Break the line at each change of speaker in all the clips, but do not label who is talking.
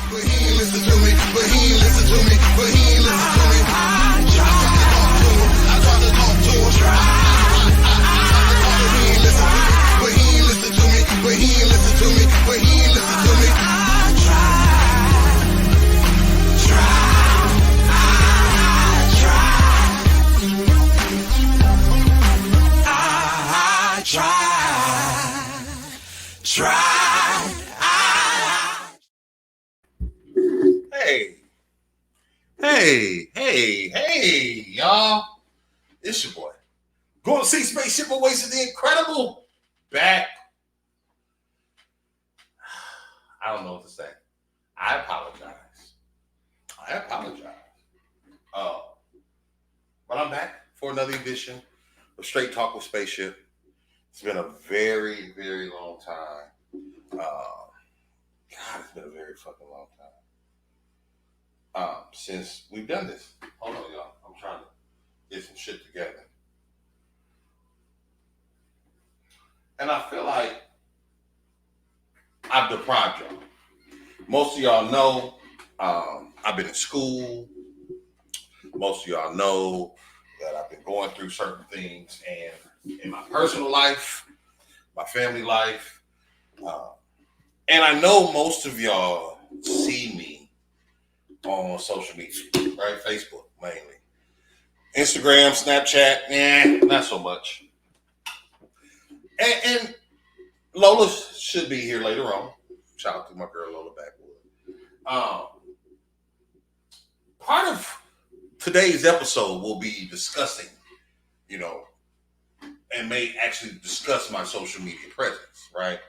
But he ain't listen to me. But he ain't listen to me. But he ain't listen to me. I tried to talk to him. But he ain't listen to me. But he ain't listen to me. But he ain't listen to me. But he ain't listen to me.
Hey, y'all. It's your boy. Going to see Spaceship Awaits the Incredible. Back. I don't know what to say. I apologize. But I'm back for another edition of Straight Talk with Spaceship. It's been a very, very long time. It's been a very fucking long time. Since we've done this. Hold on, y'all. I'm trying to get some shit together. And I feel like I've deprived y'all. Most of y'all know I've been in school. Most of y'all know that I've been going through certain things, and in my personal life, my family life, and I know most of y'all see me on social media, right? Facebook mainly. Instagram, Snapchat, not so much. And Lola should be here later on. Shout out to my girl Lola Backwood. Part of today's episode will be discussing, and may actually discuss my social media presence, right?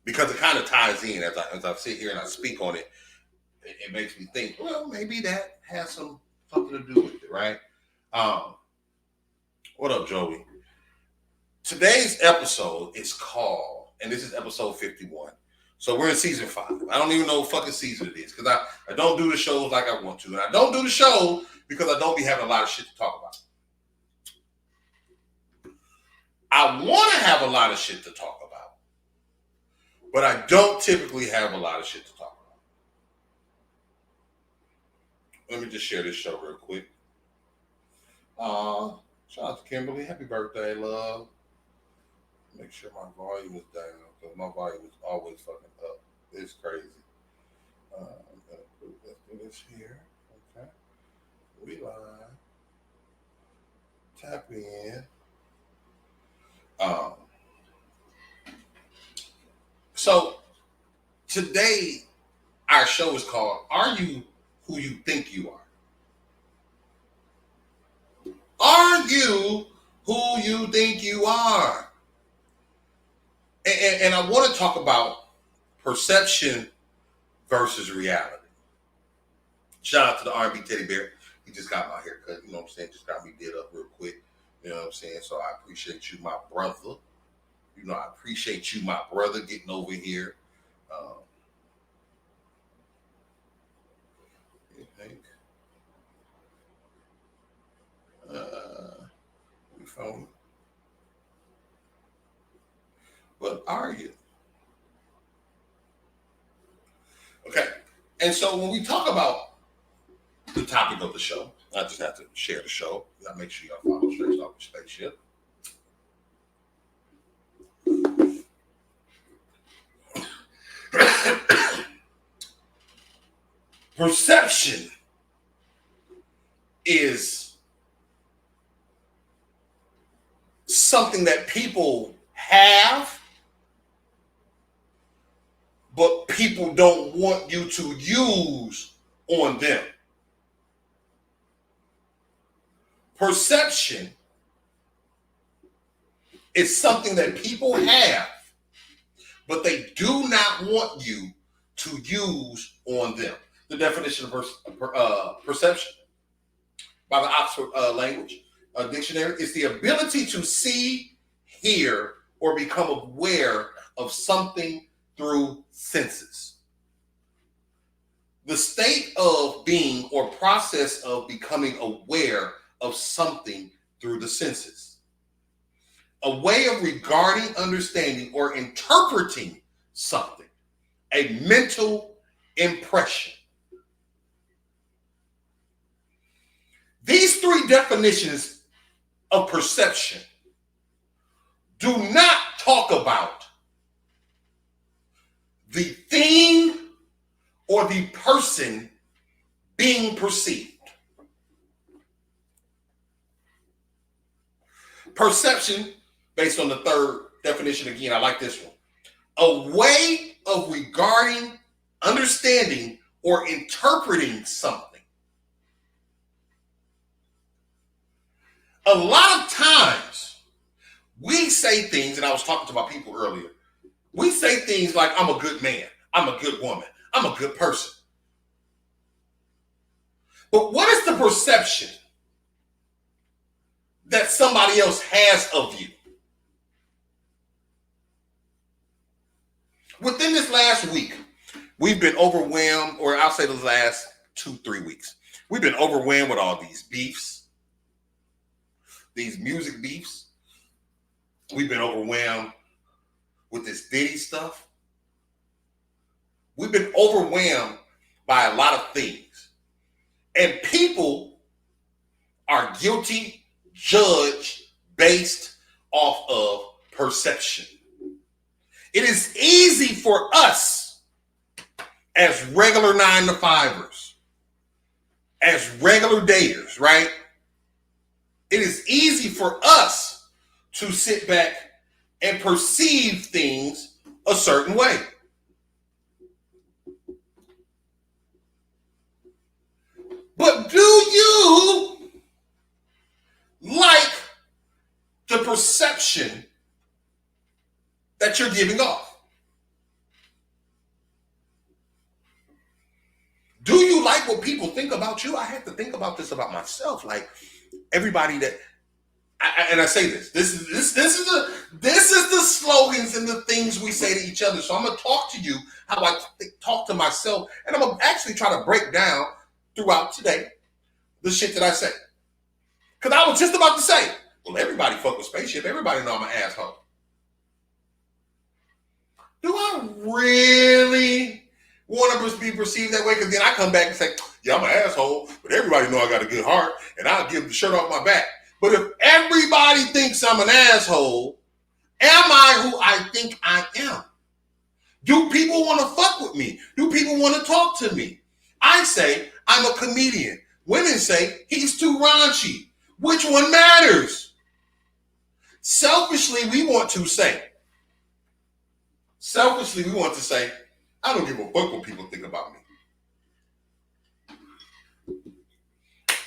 Because it kind of ties in as I sit here and I speak on it. It makes me think, well, maybe that has something to do with it, right? What up, Joey? Today's episode is called, and this is episode 51. So we're in season 5. I don't even know what fucking season it is because I don't do the shows like I want to. And I don't do the show because I don't be having a lot of shit to talk about. I want to have a lot of shit to talk about, but I don't typically have a lot of shit to talk about. Let me just share this show real quick. Shout out to Kimberly. Happy birthday, love. Make sure my volume is down because my volume is always fucking up. It's crazy. Let's do this here. Okay. We live. Tap in. So today our show is called Are You Who You Think You Are? Are you who you think you are? And I want to talk about perception versus reality. Shout out to the R&B Teddy Bear. He just got my haircut, you know what I'm saying? Just got me did up real quick, you know what I'm saying? So I appreciate you, my brother. I appreciate you, my brother, getting over here. You think? We found it. But are you? Okay. And so when we talk about the topic of the show, I just have to share the show. You gotta make sure y'all follow Straight Talk with Spaceship. Perception is something that people have, but people don't want you to use on them. Perception is something that people have, but they do not want you to use on them. The definition of perception by the Oxford Language Dictionary is the ability to see, hear, or become aware of something through senses. The state of being or process of becoming aware of something through the senses. A way of regarding, understanding, or interpreting something. a mental impression. These three definitions of perception do not talk about the thing or the person being perceived. Perception, based on the third definition, again, I like this one. A way of regarding, understanding, or interpreting something. A lot of times, we say things, and I was talking to my people earlier, we say things like, I'm a good man, I'm a good woman, I'm a good person. But what is the perception that somebody else has of you? Within this last week, we've been overwhelmed, or I'll say the last 2-3 weeks, we've been overwhelmed with all these beefs, these music beefs. We've been overwhelmed with this Diddy stuff. We've been overwhelmed by a lot of things. And people are guilty, judged based off of perception. It is easy for us as regular 9-to-5ers, as regular daters, right? It is easy for us to sit back and perceive things a certain way. But do you like the perception that you're giving off? Do you like what people think about you? I had to think about this about myself. Like everybody that, and I say this is the slogans and the things we say to each other. So I'm gonna talk to you how I talk to myself, and I'm gonna actually try to break down throughout today the shit that I say. Because I was just about to say, well, everybody fuck with Spaceship. Everybody know I'm an asshole. Do I really want to be perceived that way? Because then I come back and say, yeah, I'm an asshole, but everybody know I got a good heart, and I'll give the shirt off my back. But if everybody thinks I'm an asshole, am I who I think I am? Do people want to fuck with me? Do people want to talk to me? I say, I'm a comedian. Women say, he's too raunchy. Which one matters? Selfishly, we want to say, I don't give a fuck what people think about me.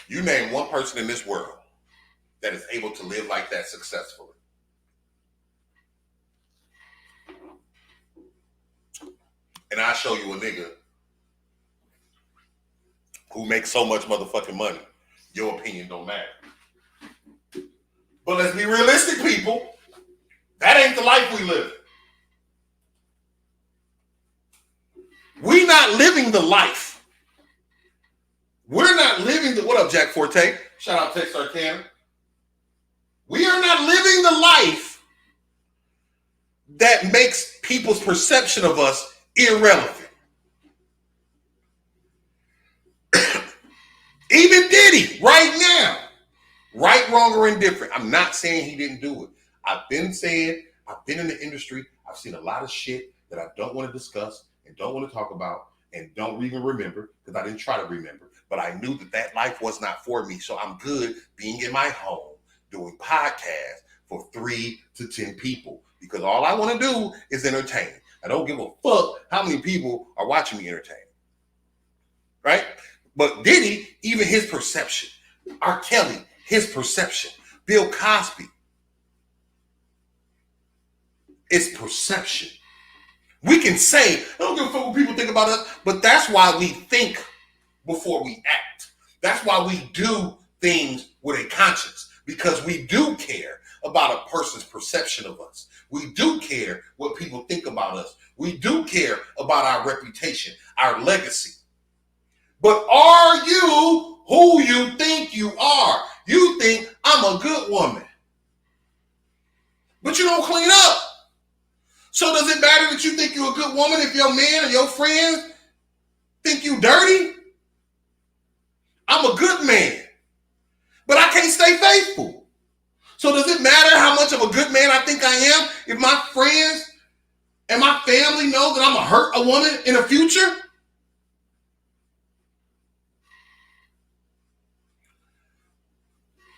You name one person in this world that is able to live like that successfully. And I'll show you a nigga who makes so much motherfucking money. Your opinion don't matter. But let's be realistic, people. That ain't the life we live. We're not living the life. We're not living the, what up, Jack Forte? Shout out Tex Arcana. We are not living the life that makes people's perception of us irrelevant. Even Diddy, right now, right, wrong, or indifferent. I'm not saying he didn't do it. I've been saying, I've been in the industry. I've seen a lot of shit that I don't want to discuss and don't want to talk about and don't even remember because I didn't try to remember. But I knew that that life was not for me. So I'm good being in my home doing podcasts for 3 to 10 people because all I want to do is entertain. I don't give a fuck how many people are watching me entertain. Right? But Diddy, even his perception. R. Kelly, his perception. Bill Cosby. It's perception. We can say, I don't give a fuck what people think about us, but that's why we think before we act. That's why we do things with a conscience, because we do care about a person's perception of us. We do care what people think about us. We do care about our reputation, our legacy. But are you who you think you are? You think I'm a good woman, but you don't clean up. So does it matter that you think you're a good woman if your man or your friends think you dirty? I'm a good man, but I can't stay faithful. So does it matter how much of a good man I think I am if my friends and my family know that I'm gonna hurt a woman in the future?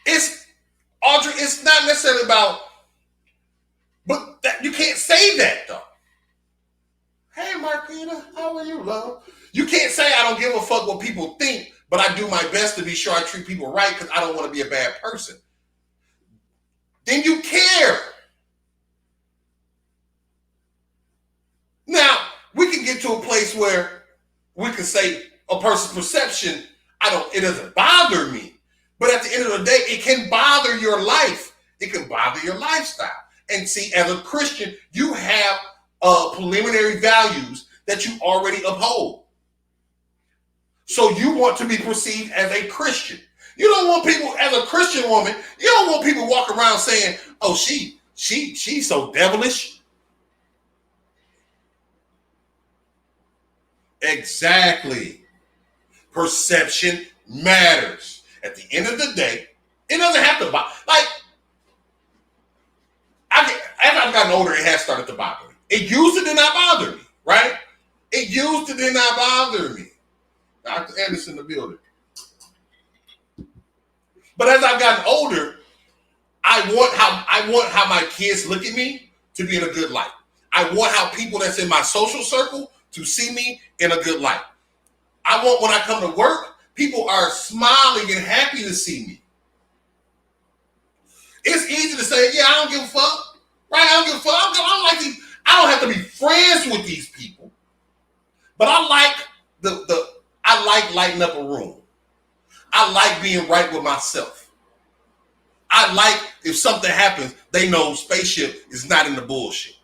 It's, Audrey, it's not necessarily about, but that, you can't say that though. Hey Marquita, how are you, love? You can't say I don't give a fuck what people think, but I do my best to be sure I treat people right because I don't want to be a bad person. Then you care. Now, we can get to a place where we can say a person's perception, it doesn't bother me. But at the end of the day, it can bother your life. It can bother your lifestyle. And see, as a Christian, you have preliminary values that you already uphold. So you want to be perceived as a Christian. You don't want people, as a Christian woman, you don't want people walking around saying, oh, she's so devilish. Exactly. Perception matters. At the end of the day, it doesn't have to bother. Like, as I've gotten older, it has started to bother me. It used to did not bother me, right? It used to did not bother me. Dr. Anderson in the building. But as I've gotten older, I want how my kids look at me to be in a good light. I want how people that's in my social circle to see me in a good light. I want when I come to work, people are smiling and happy to see me. It's easy to say, yeah, I don't give a fuck. Right? I don't give a fuck. I don't have to be friends with these people. But I like lighting up a room. I like being right with myself. I like if something happens, they know Spaceship is not in the bullshit.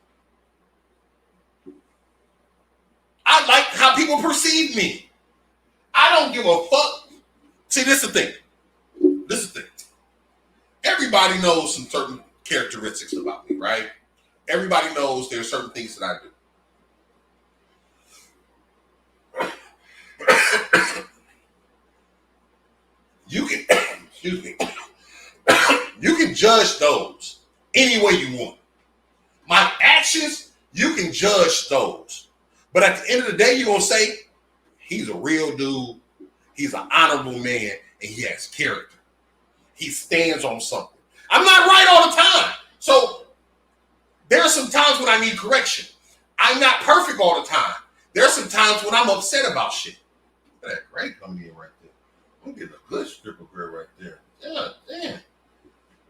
I like how people perceive me. I don't give a fuck. See, this is the thing. Everybody knows some certain characteristics about me, right? Everybody knows there are certain things that I do. You can, excuse me, you can judge those any way you want. My actions, you can judge those. But at the end of the day, you're going to say, he's a real dude, he's an honorable man, and he has character. He stands on something. I'm not right all the time. So there are some times when I need correction. I'm not perfect all the time. There are some times when I'm upset about shit. Look at that gray coming in right there. I'm getting a good strip of gray right there. Yeah, damn.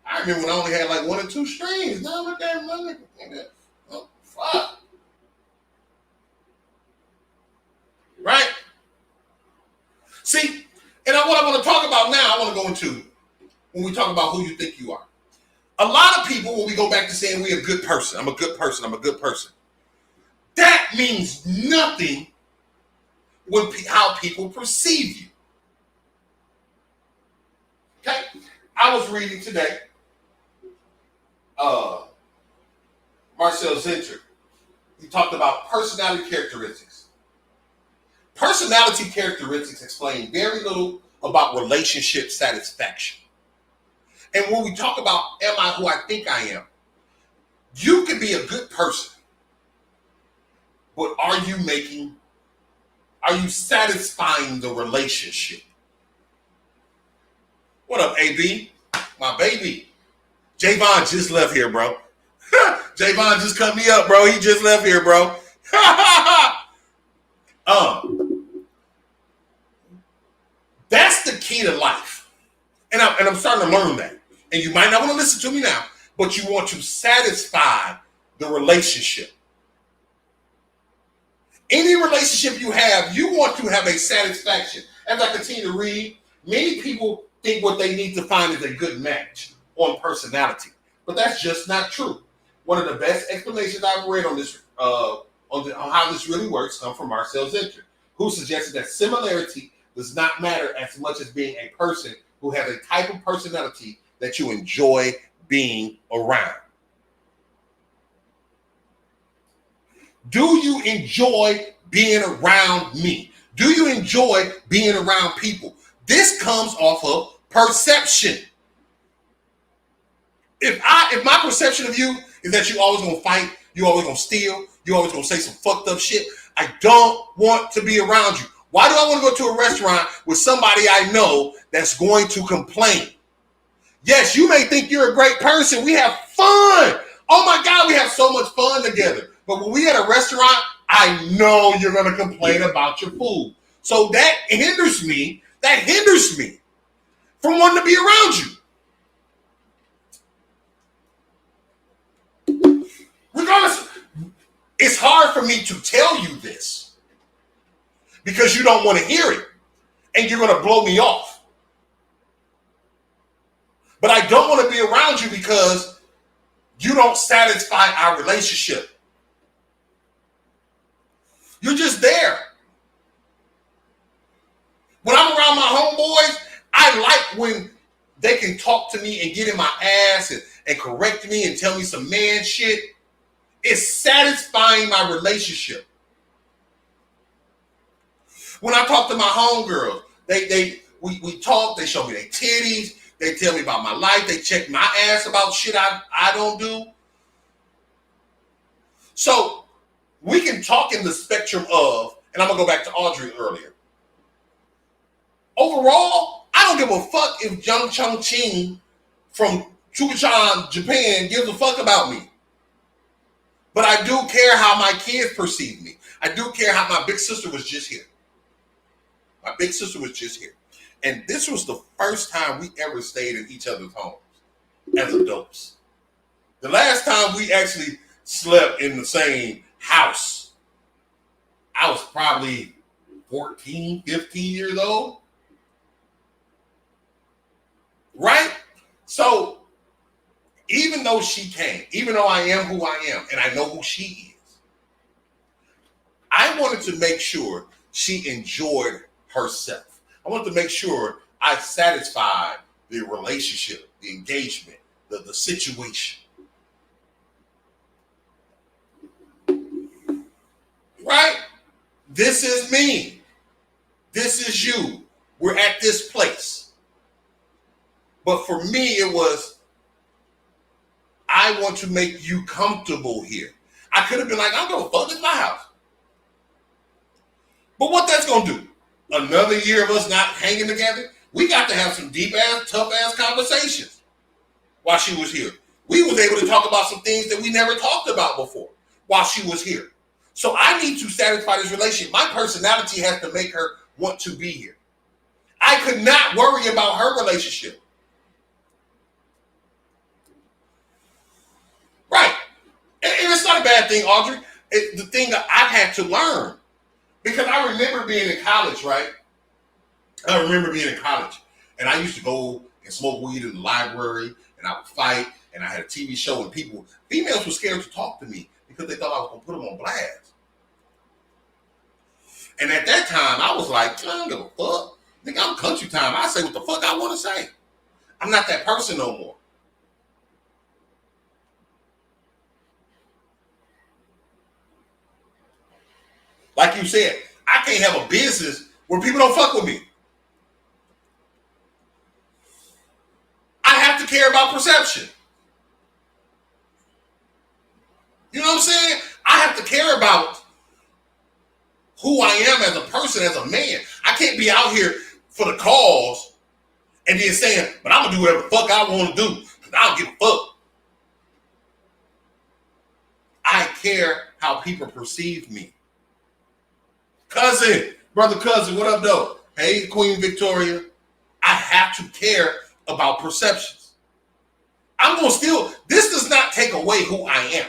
I remember when I only had like 1 or 2 strings. Now look at that. Oh, fuck. Right? See, and what I want to talk about now, I want to go into when we talk about who you think you are. A lot of people, when we go back to saying we're a good person, I'm a good person, I'm a good person, that means nothing when how people perceive you. Okay? I was reading today, Marcel Zinter. He talked about personality characteristics. Personality characteristics explain very little about relationship satisfaction. And when we talk about am I who I think I am, you can be a good person, but are you satisfying the relationship? What up, AB? My baby. Javon just left here, bro. Javon just cut me up, bro. He just left here, bro. That's the key to life. And I'm starting to learn that. And you might not want to listen to me now, but you want to satisfy the relationship. Any relationship you have, you want to have a satisfaction. As I continue to read, many people think what they need to find is a good match on personality, but that's just not true. One of the best explanations I've read on this, on how this really works, come from Marcel Zinter, who suggested that similarity does not matter as much as being a person who has a type of personality that you enjoy being around. Do you enjoy being around me? Do you enjoy being around people? This comes off of perception. If my perception of you is that you always gonna fight, you always gonna steal, you always gonna say some fucked up shit, I don't want to be around you. Why do I want to go to a restaurant with somebody I know that's going to complain? Yes, you may think you're a great person. We have fun. Oh my God, we have so much fun together. But when we at a restaurant, I know you're going to complain about your food. So that hinders me from wanting to be around you. Regardless, it's hard for me to tell you this because you don't want to hear it and you're going to blow me off. But I don't want to be around you because you don't satisfy our relationship. You're just there. When I'm around my homeboys, I like when they can talk to me and get in my ass and correct me and tell me some man shit. It's satisfying my relationship. When I talk to my homegirls, we talk, they show me their titties, they tell me about my life, they check my ass about shit I don't do. So we can talk in the spectrum of, and I'm gonna go back to Audrey earlier. Overall, I don't give a fuck if Jung Chung Ching from Chugachan, Japan gives a fuck about me. But I do care how my kids perceive me. I do care how my big sister was just here. My big sister was just here. And this was the first time we ever stayed in each other's homes as adults. The last time we actually slept in the same house, I was probably 14, 15 years old. Right? So, even though she came, even though I am who I am, and I know who she is, I wanted to make sure she enjoyed herself. I wanted to make sure I satisfied the relationship, the engagement, the situation. Right? This is me. This is you. We're at this place. But for me, it was, I want to make you comfortable here. I could have been like, I'm going to fuck this my house. But what that's going to do? Another year of us not hanging together? We got to have some deep-ass, tough-ass conversations while she was here. We was able to talk about some things that we never talked about before while she was here. So I need to satisfy this relationship. My personality has to make her want to be here. I could not worry about her relationship. Right. And it's not a bad thing, Audrey. It's the thing that I've had to learn. Because I remember being in college, right? I remember being in college. And I used to go and smoke weed in the library. And I would fight. And I had a TV show. And females were scared to talk to me because they thought I was going to put them on blast. And at that time, I was like, I don't give a fuck. Nigga, I'm country time. I say what the fuck I want to say. I'm not that person no more. Like you said, I can't have a business where people don't fuck with me. I have to care about perception. You know what I'm saying? I have to care about who I am as a person, as a man. I can't be out here for the cause and then saying, but I'm going to do whatever the fuck I want to do because I don't give a fuck. I care how people perceive me. Brother cousin, what up, though? Hey, Queen Victoria. I have to care about perceptions. I'm going to still, this does not take away who I am.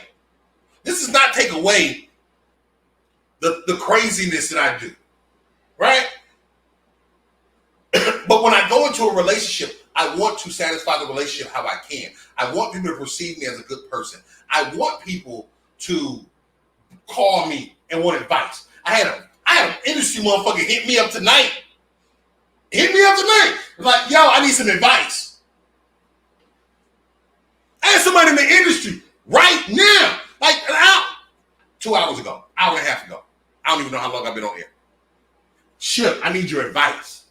This does not take away the craziness that I do, right? But when I go into a relationship, I want to satisfy the relationship how I can. I want people to perceive me as a good person. I want people to call me and want advice. I had an industry motherfucker hit me up tonight. Like, yo, I need some advice. I had somebody in the industry right now, like 2 hours ago. don't even know how long I've been on air. Ship, I need your advice.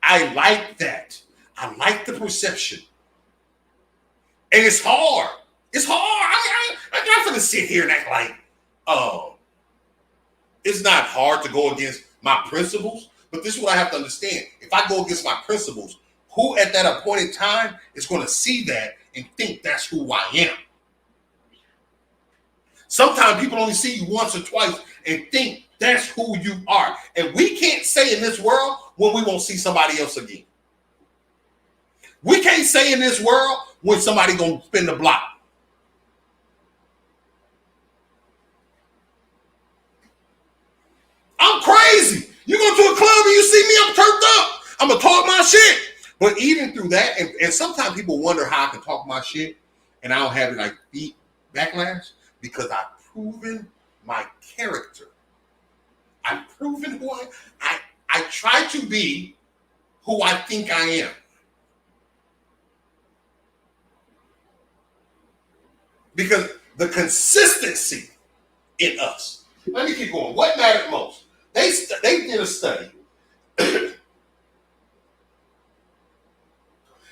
I like that. I like the perception. And it's hard. It's hard. I'm not going to sit here and act like, oh, it's not hard to go against my principles. But this is what I have to understand. If I go against my principles, who at that appointed time is going to see that and think that's who I am? Sometimes people only see you once or twice and think that's who you are. And we can't say in this world when we won't see somebody else again. We can't say in this world when somebody gonna spin the block. I'm crazy. You go to a club and you see me, I'm turned up. I'm gonna talk my shit. But even through that, and sometimes people wonder how I can talk my shit and I don't have it like beat backlash because I've proven my character. I've proven who I try to be who I think I am. Because the consistency in us. Let me keep going. What mattered most? They did a study. And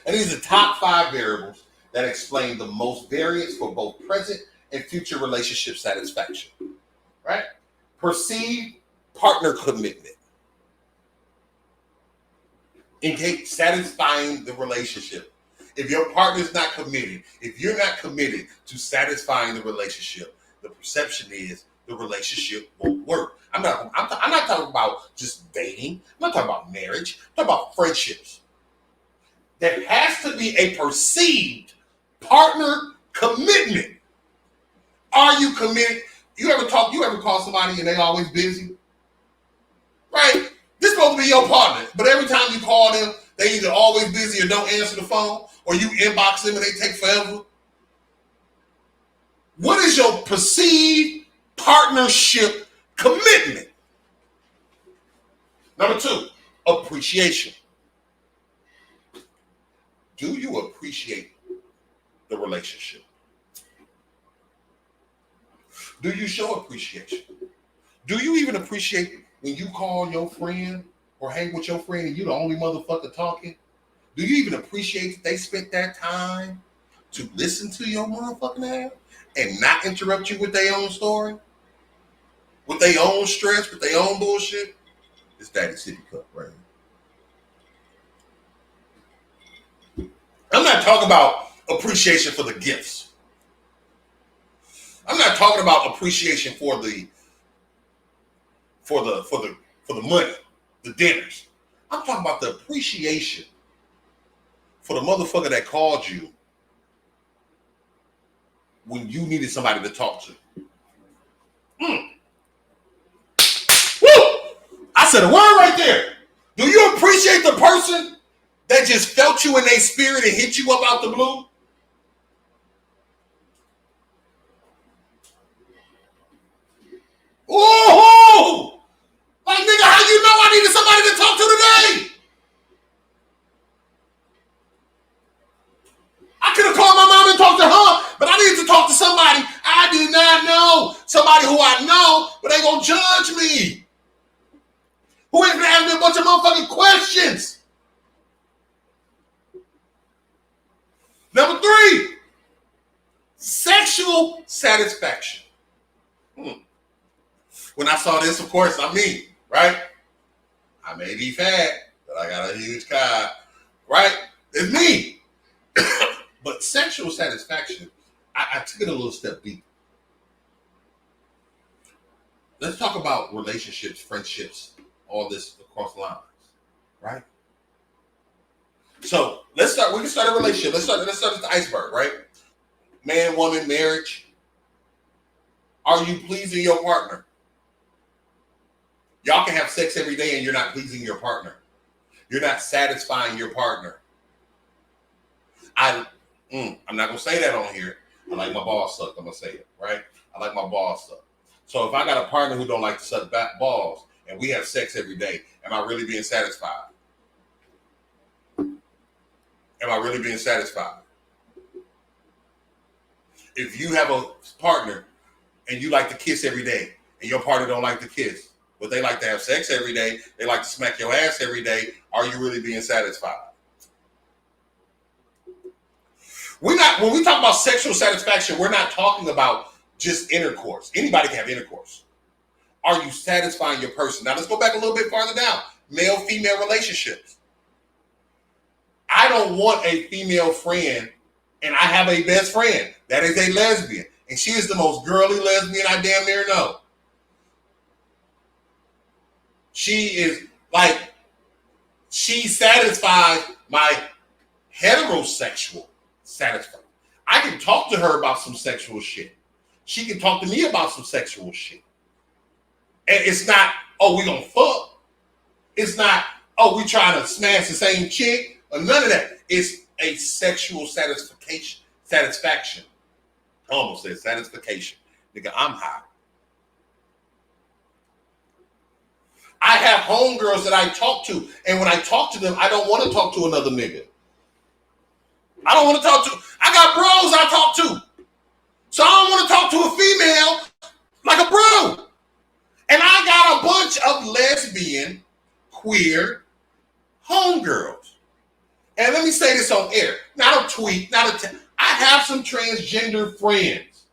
these are top 5 variables that explain the most variance for both present and future relationship satisfaction. Right? Perceived partner commitment. Engage, satisfying the relationship. If your partner's not committed, if you're not committed to satisfying the relationship, the perception is the relationship won't work. I'm not talking about just dating. I'm not talking about marriage. I'm talking about friendships. There has to be a perceived partner commitment. Are you committed? You ever call somebody and they always busy? Right? This is supposed to be your partner, but every time you call them, they either always busy or don't answer the phone, or you inbox them and they take forever. What is your perceived partnership commitment? Number 2, appreciation. Do you appreciate the relationship? Do you show appreciation? Do you even appreciate when you call your friend or hang with your friend and you the only motherfucker talking? Do you even appreciate that they spent that time to listen to your motherfucking ass and not interrupt you with their own story? With their own stress, with their own bullshit? It's Daddy City Cup, right? I'm not talking about appreciation for the gifts. I'm not talking about appreciation for the money, the dinners. I'm talking about the appreciation for the motherfucker that called you when you needed somebody to talk to. Woo! I said a word right there. Do you appreciate the person that just felt you in their spirit and hit you up out the blue? Oh, like nigga, how you know I needed somebody to talk to today? I could have called my mom and talked to her, but I needed to talk to somebody I did not know. Somebody who I know, but they gonna judge me. Who ain't gonna ask me a bunch of motherfucking questions. Number 3, sexual satisfaction. When I saw this, of course, I'm me, right? I may be fat, but I got a huge cock, right? It's me. But sexual satisfaction, I took it a little step deeper. Let's talk about relationships, friendships, all this across lines, right? So we can start a relationship. Let's start with the iceberg, right? Man, woman, marriage. Are you pleasing your partner? Y'all can have sex every day and you're not pleasing your partner. You're not satisfying your partner. I'm not going to say that on here. I like my balls sucked. I'm going to say it, right? I like my balls sucked. So if I got a partner who don't like to suck back balls and we have sex every day, am I really being satisfied? Am I really being satisfied? If you have a partner and you like to kiss every day and your partner don't like to kiss, but they like to have sex every day, they like to smack your ass every day, are you really being satisfied? When we talk about sexual satisfaction, we're not talking about just intercourse. Anybody can have intercourse. Are you satisfying your person? Now let's go back a little bit farther down. Male-female relationships. I don't want a female friend, and I have a best friend that is a lesbian, and she is the most girly lesbian I damn near know. She is like, she satisfies my heterosexual satisfaction. I can talk to her about some sexual shit. She can talk to me about some sexual shit. And it's not, oh, we gonna fuck. It's not, oh, we trying to smash the same chick, or none of that. It's a sexual satisfaction. I almost said satisfaction. Nigga, I'm high. I have homegirls that I talk to, and when I talk to them, I don't want to talk to another nigga. I don't want to talk to, I got bros I talk to. So I don't want to talk to a female like a bro. And I got a bunch of lesbian, queer homegirls. And let me say this on air. Not a tweet, I have some transgender friends.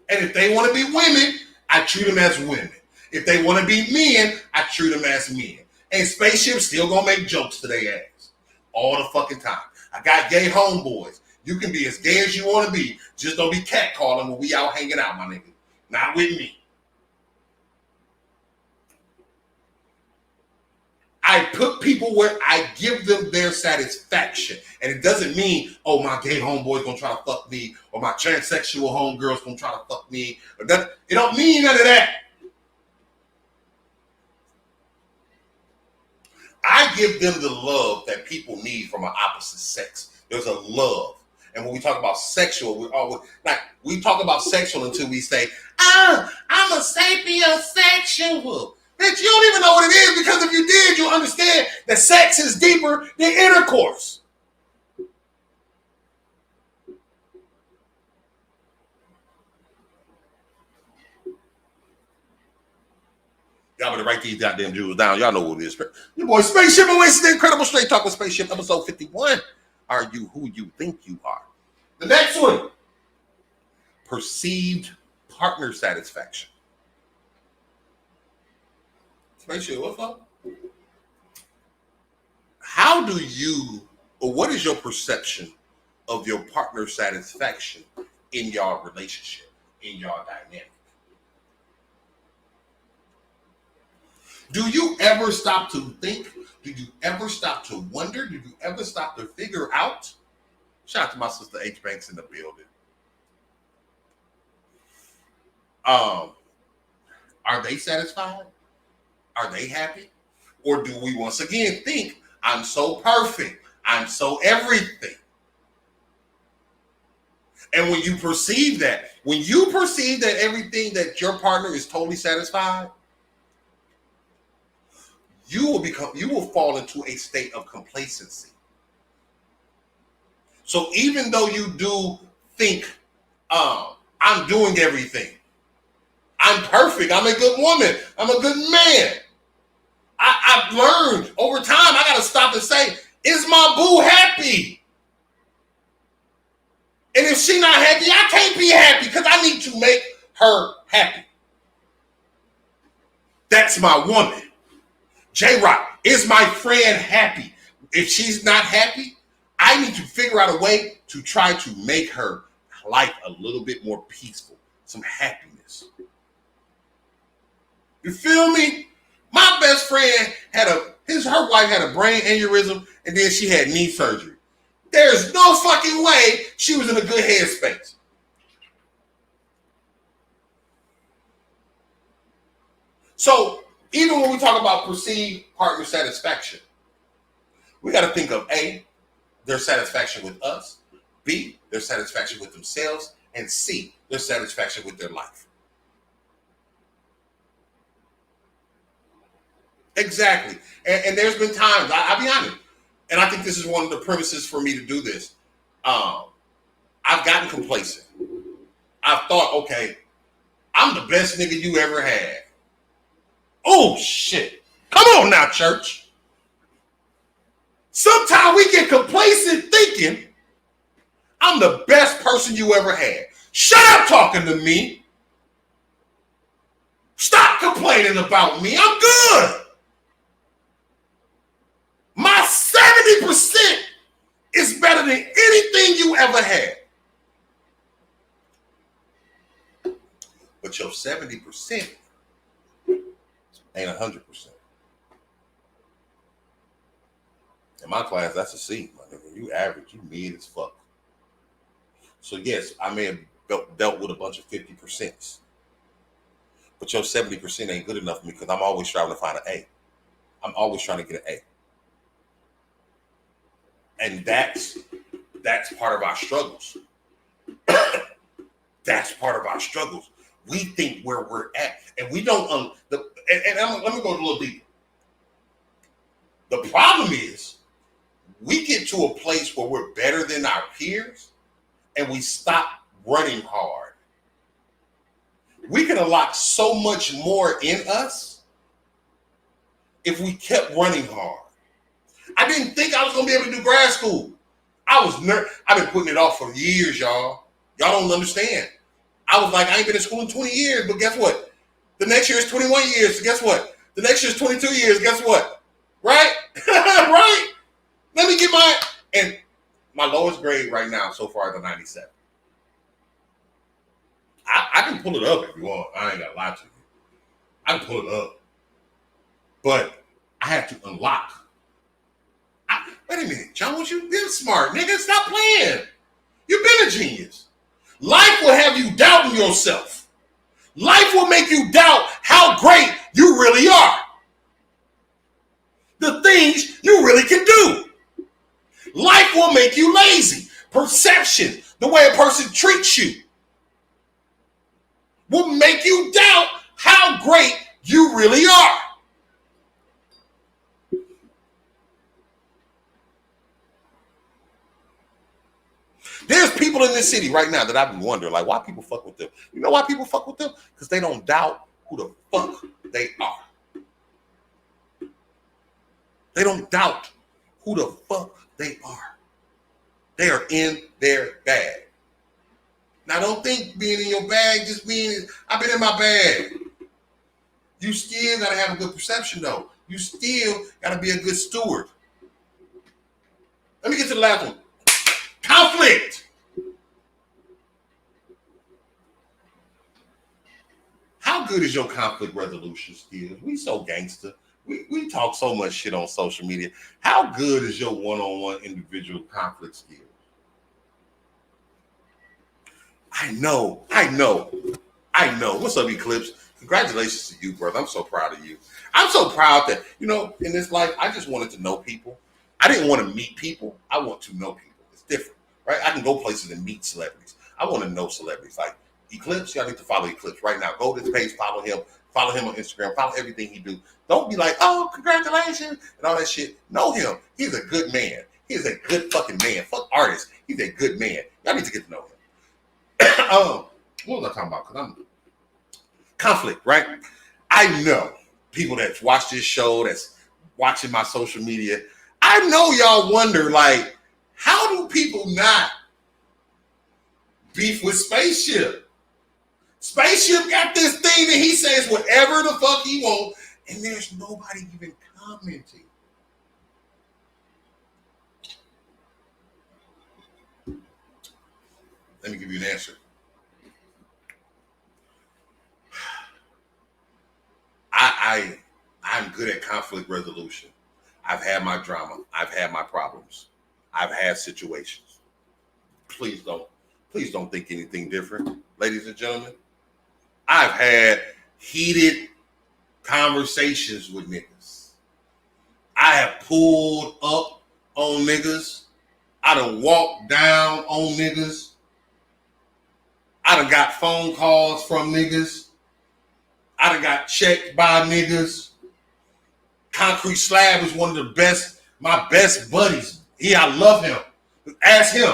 And if they want to be women, I treat them as women. If they want to be men, I treat them as men. And spaceships still gonna make jokes to their ass. All the fucking time. I got gay homeboys. You can be as gay as you want to be. Just don't be catcalling when we out hanging out, my nigga. Not with me. I put people where I give them their satisfaction. And it doesn't mean, oh, my gay homeboy's gonna try to fuck me, or my transsexual homegirl's gonna try to fuck me. Or that. It don't mean none of that. I give them the love that people need from an opposite sex. There's a love. And when we talk about sexual, we talk about sexual until we say, oh, I'm a sapiosexual. Bitch, you don't even know what it is, because if you did, you'll understand that sex is deeper than intercourse. Y'all better write these goddamn jewels down. Y'all know what it is. Your boy Spaceship Oasis, the Incredible Straight Talk with Spaceship, episode 51. Are you who you think you are? The next one, perceived partner satisfaction. Spaceship, what's up? How do you, or what is your perception of your partner satisfaction in your relationship, in your dynamic? Do you ever stop to think? Do you ever stop to wonder? Do you ever stop to figure out? Shout out to my sister H. Banks in the building. Are they satisfied? Are they happy? Or do we once again think, I'm so perfect, I'm so everything? And when you perceive that everything that your partner is totally satisfied, you will fall into a state of complacency. So even though you do think, I'm doing everything, I'm perfect, I'm a good woman, I'm a good man, I've learned over time, I got to stop and say, is my boo happy? And if she not happy, I can't be happy, because I need to make her happy. That's my woman. J-Rock, is my friend happy? If she's not happy, I need to figure out a way to try to make her life a little bit more peaceful, some happiness. You feel me? My best friend her wife had a brain aneurysm, and then she had knee surgery. There's no fucking way she was in a good headspace. So even when we talk about perceived partner satisfaction, we got to think of A, their satisfaction with us, B, their satisfaction with themselves, and C, their satisfaction with their life. Exactly. And there's been times, I'll be honest, and I think this is one of the premises for me to do this. I've gotten complacent. I've thought, okay, I'm the best nigga you ever had. Oh shit. Come on now, church. Sometimes we get complacent thinking I'm the best person you ever had. Shut up talking to me. Stop complaining about me. I'm good. My 70% is better than anything you ever had. But your 70% ain't 100%. In my class, that's a C, my nigga. You average, you mid as fuck. So yes, I may have dealt with a bunch of 50%. But your 70% ain't good enough for me because I'm always trying to find an A. I'm always trying to get an A. And that's part of our struggles. That's part of our struggles. We think where we're at, and we don't. Let me go a little deeper. The problem is, we get to a place where we're better than our peers, and we stop running hard. We can unlock so much more in us if we kept running hard. I didn't think I was gonna be able to do grad school. I've been putting it off for years, y'all. Y'all don't understand. I was like, I ain't been in school in 20 years, but guess what? The next year is 21 years, so guess what? The next year is 22 years, guess what? Right? Right? Let me get my lowest grade right now so far is a 97. I can pull it up if you want. I ain't gonna lie to you. I can pull it up. But I have to unlock. Wait a minute, John, you've been smart, nigga. Stop playing. You've been a genius. Life will have you doubting yourself. Life will make you doubt how great you really are. The things you really can do. Life will make you lazy. Perception, the way a person treats you, will make you doubt how great you really are. There's people in this city right now that I've been wondering, like, why people fuck with them. You know why people fuck with them? Because they don't doubt who the fuck they are. They don't doubt who the fuck they are. They are in their bag. Now, don't think being in your bag just means I've been in my bag. You still got to have a good perception, though. You still got to be a good steward. Let me get to the last one. Conflict. How good is your conflict resolution skills? We so gangster. We talk so much shit on social media. How good is your one-on-one individual conflict skills? I know. What's up, Eclipse? Congratulations to you, brother. I'm so proud of you. I'm so proud that, in this life, I just wanted to know people. I didn't want to meet people. I want to know people. It's different, right? I can go places and meet celebrities. I want to know celebrities. Like Eclipse, y'all need to follow Eclipse right now. Go to his page, follow him on Instagram, follow everything he do. Don't be like, oh, congratulations, and all that shit. Know him. He's a good man. He's a good fucking man. Fuck artists. He's a good man. Y'all need to get to know him. What was I talking about? Because I'm conflict, right? I know people that watch this show, that's watching my social media. I know y'all wonder, like, how do people not beef with Spaceship? Spaceship got this thing that he says whatever the fuck he wants, and there's nobody even commenting. Let me give you an answer. I'm good at conflict resolution. I've had my drama. I've had my problems. I've had situations. Please don't think anything different, ladies and gentlemen. I've had heated conversations with niggas. I have pulled up on niggas. I done walked down on niggas. I done got phone calls from niggas. I done got checked by niggas. Concrete Slab is one of my best buddies. I love him. Ask him.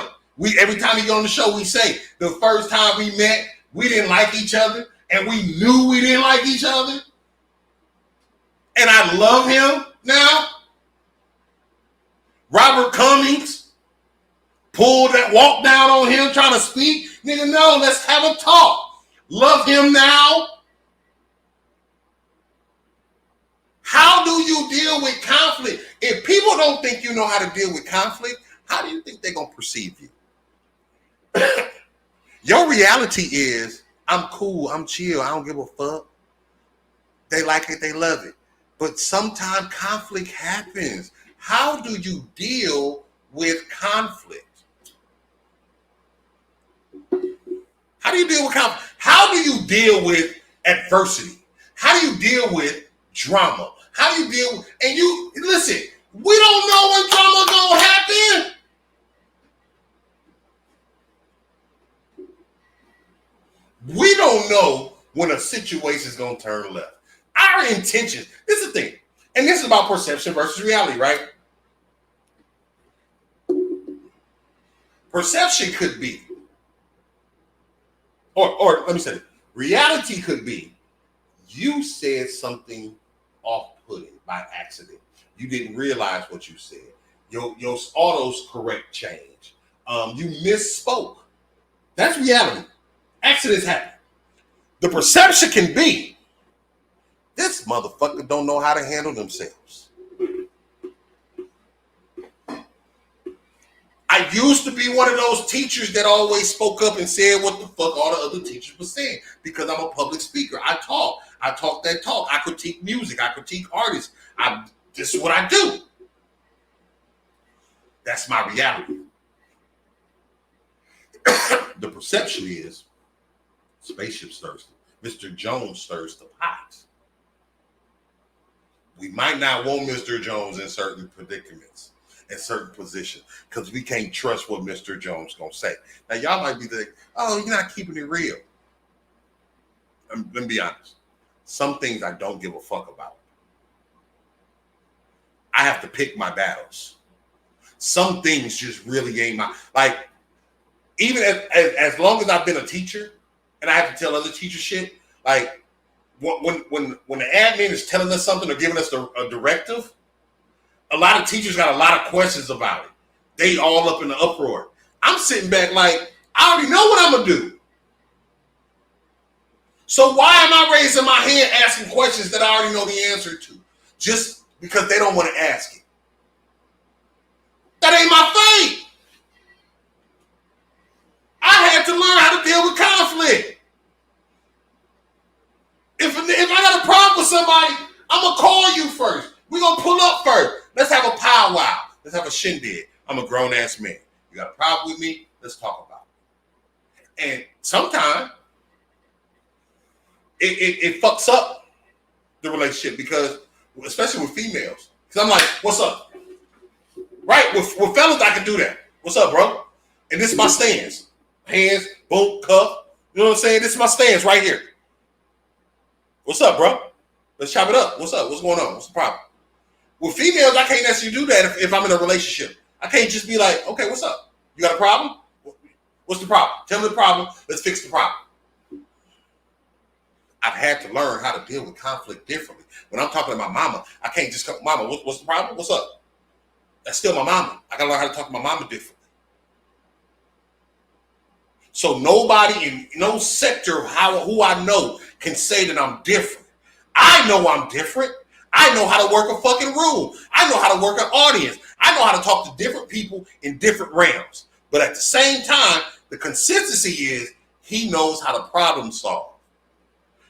Every time he get on the show, we say the first time we met, we didn't like each other. and we knew we didn't like each other, and I love him now. Robert Cummings walked down on him trying to speak. Nigga, no, let's have a talk. Love him now. How do you deal with conflict? If people don't think you know how to deal with conflict, how do you think they're going to perceive you? Your reality is, I'm cool, I'm chill, I don't give a fuck. They like it, they love it. But sometimes conflict happens. How do you deal with conflict? How do you deal with conflict? How do you deal with adversity? How do you deal with drama? How do you deal with, and you, listen, we don't know when drama gonna happen. We don't know when a situation is gonna turn left. Our intentions, this is the thing, and this is about perception versus reality, right? Perception could be, or let me say it, reality could be, you said something off-putting by accident. You didn't realize what you said. Your autos correct change. You misspoke. That's reality. Accidents happen. The perception can be, this motherfucker don't know how to handle themselves. I used to be one of those teachers that always spoke up and said what the fuck all the other teachers were saying because I'm a public speaker. I talk that talk. I critique music. I critique artists. This is what I do. That's my reality. The perception is spaceship stirs. Mr. Jones stirs the pot. We might not want Mr. Jones in certain predicaments, in certain positions, because we can't trust what Mr. Jones gonna say. Now y'all might be thinking, oh, you're not keeping it real. Let me be honest. Some things I don't give a fuck about. I have to pick my battles. Some things just really ain't my, like, even as long as I've been a teacher and I have to tell other teachers shit, like when the admin is telling us something or giving us a directive, a lot of teachers got a lot of questions about it. They all up in the uproar. I'm sitting back like, I already know what I'm gonna do. So why am I raising my hand asking questions that I already know the answer to? Just because they don't want to ask it. That ain't my fate. I had to learn how to deal with conflict. If I got a problem with somebody, I'm going to call you first. We're going to pull up first. Let's have a powwow. Let's have a shindig. I'm a grown-ass man. You got a problem with me? Let's talk about it. And sometimes it fucks up the relationship because, especially with females, because I'm like, what's up? Right? With fellas, I can do that. What's up, bro? And this is my stance. Hands, boom, cuff. You know what I'm saying? This is my stance right here. What's up, bro? Let's chop it up. What's up? What's going on? What's the problem? With females, I can't necessarily do that if I'm in a relationship. I can't just be like, okay, what's up? You got a problem? What's the problem? Tell me the problem. Let's fix the problem. I've had to learn how to deal with conflict differently. When I'm talking to my mama, I can't just come, mama, what's the problem? What's up? That's still my mama. I got to learn how to talk to my mama differently. So nobody in no sector who I know can say that I'm different. I know I'm different. I know how to work a fucking room. I know how to work an audience. I know how to talk to different people in different realms. But at the same time, the consistency is he knows how to problem solve.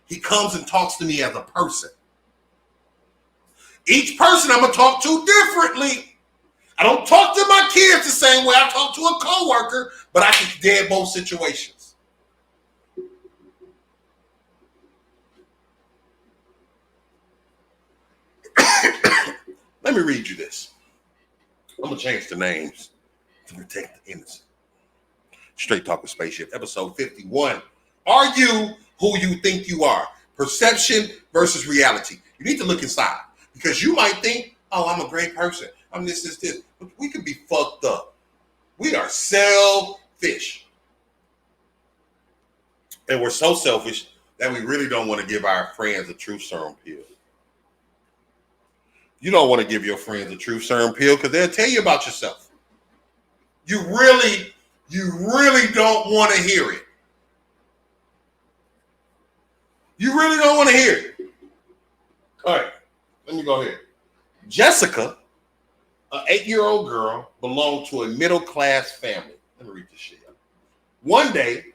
He comes and talks to me as a person. Each person I'm going to talk to differently. I don't talk to my kids the same way I talk to a coworker, but I can dead both situations. Let me read you this. I'm going to change the names to protect the innocent. Straight Talk with Spaceship, episode 51. Are you who you think you are? Perception versus reality. You need to look inside because you might think, oh, I'm a great person. I'm this. But we could be fucked up. We are selfish. And we're so selfish that we really don't want to give our friends a truth serum pill. You don't want to give your friends a truth serum pill because they'll tell you about yourself. You really don't want to hear it. You really don't want to hear it. All right, let me go here. Jessica, an 8-year-old girl, belonged to a middle-class family. Let me read this shit up. One day,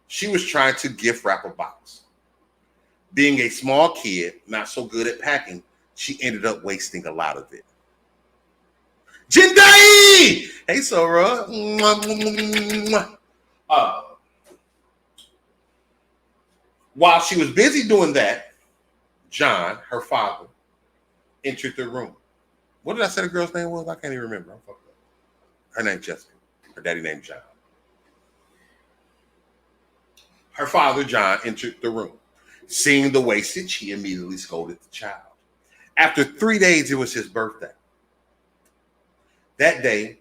she was trying to gift wrap a box. Being a small kid, not so good at packing, she ended up wasting a lot of it. Jindai! Hey, Sora. While she was busy doing that, John, her father, entered the room. What did I say the girl's name was? I can't even remember. I'm fucked up. Her name's Jessica. Her daddy named John. Her father, John, entered the room. Seeing the wastage, he immediately scolded the child. After 3 days, it was his birthday. That day,